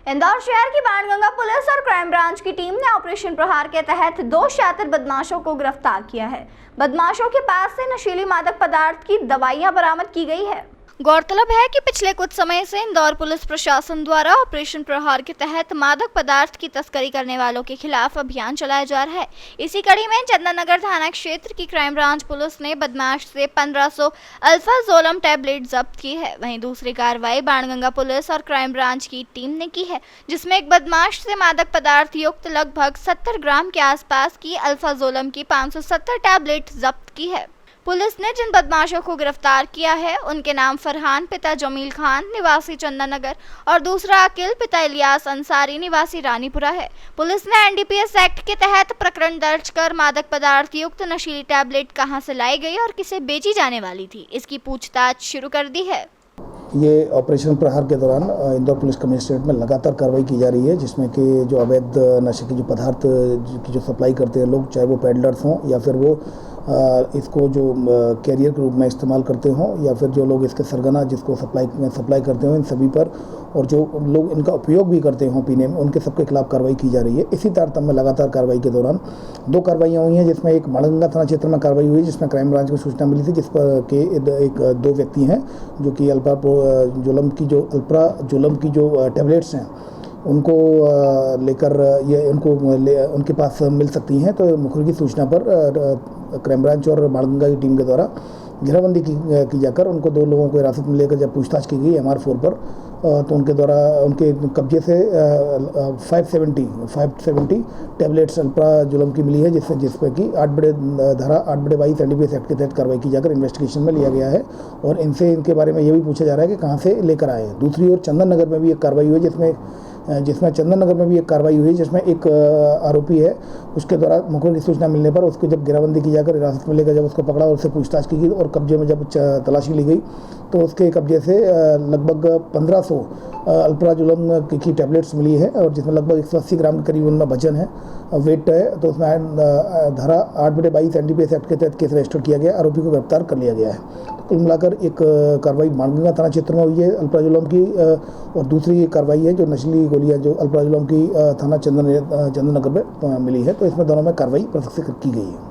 इंदौर शहर की बाणगंगा पुलिस और क्राइम ब्रांच की टीम ने ऑपरेशन प्रहार के तहत 2 शातिर बदमाशों को गिरफ्तार किया है। बदमाशों के पास से नशीली मादक पदार्थ की दवाइयां बरामद की गई है। गौरतलब है कि पिछले कुछ समय से इंदौर पुलिस प्रशासन द्वारा ऑपरेशन प्रहार के तहत मादक पदार्थ की तस्करी करने वालों के खिलाफ अभियान चलाया जा रहा है। इसी कड़ी में चंदननगर थाना क्षेत्र की क्राइम ब्रांच पुलिस ने बदमाश से 1500 अल्फाजोलम टैबलेट जब्त की है। वहीं दूसरी कार्रवाई बाणगंगा पुलिस और क्राइम ब्रांच की टीम ने की है, जिसमें एक बदमाश से मादक पदार्थ युक्त लगभग 70 ग्राम के आसपास की अल्फाजोलम की 570 टैबलेट जब्त की है। पुलिस ने जिन बदमाशों को गिरफ्तार किया है उनके नाम फरहान पिता जमील खान निवासी चंदननगर और दूसरा अकील पिता इलियास अंसारी निवासी रानीपुरा है। पुलिस ने एनडीपीएस एक्ट के तहत प्रकरण दर्ज कर मादक पदार्थ युक्त नशीली टैबलेट कहां से लाई गई और किसे बेची जाने वाली थी, इसकी पूछताछ शुरू कर दी है। ये ऑपरेशन प्रहार के दौरान इंदौर पुलिस कमिश्नरेट में लगातार कार्रवाई की जा रही है, जिसमें कि जो अवैध नशे के जो पदार्थ की जो सप्लाई करते हैं लोग, चाहे वो पेडलर्स हों या फिर वो इसको जो कैरियर के रूप में इस्तेमाल करते हों या फिर जो लोग इसके सरगना जिसको सप्लाई करते हों, इन सभी पर और जो लोग इनका उपयोग भी करते हों पीने में, उनके सबके खिलाफ कार्रवाई की जा रही है। इसी तारतम्य में लगातार कार्रवाई के दौरान 2 कार्रवाइयाँ हुई हैं, जिसमें एक बाणगंगा थाना क्षेत्र में कार्रवाई हुई, जिसमें क्राइम ब्रांच को सूचना मिली थी, जिस पर के 2 व्यक्ति हैं जो कि अल्प्राजोलम की जो टैबलेट्स हैं उनको लेकर उनके पास मिल सकती हैं। तो मुखबिर की सूचना पर क्राइम ब्रांच और बाणगंगा की टीम के द्वारा घेराबंदी की जाकर उनको 2 लोगों को हिरासत में लेकर जब पूछताछ की गई MR4 पर, तो उनके द्वारा उनके कब्जे से 570 टैबलेट्स अल्प्राजोलम की मिली है, जिसपे कि 8/22 एनडीपीएस एक्ट के तहत कार्रवाई की जाकर इन्वेस्टिगेशन में लिया गया है और इनके बारे में ये भी पूछा जा रहा है कि कहाँ से लेकर आए। दूसरी ओर चंदननगर में भी एक कार्रवाई हुई, जिसमें एक आरोपी है, उसके द्वारा मुखबिर की सूचना मिलने पर उसको जब घेराबंदी की जाकर हिरासत में लेकर जब उसको पकड़ा और उससे पूछताछ की गई और कब्जे में जब तलाशी ली गई तो उसके कब्जे से लगभग 1500 अल्प्राजोलम की टैबलेट्स मिली है और जिसमें लगभग 180 ग्राम के करीब उनमें वजन है, वेट है। तो उसमें धारा 8/22 एनडीपीएस एक्ट के तहत केस रजिस्टर किया गया, आरोपी को गिरफ्तार कर लिया गया है। कुल मिलाकर एक कार्रवाई बाणगंगा थाना क्षेत्र में हुई है अल्प्राजोलम की, और दूसरी कार्रवाई है जो नशीली गोलियां जो अल्प्राजोलम की थाना चंदननगर में मिली है। तो इसमें दोनों में कार्रवाई प्रत्यक्ष की गई है।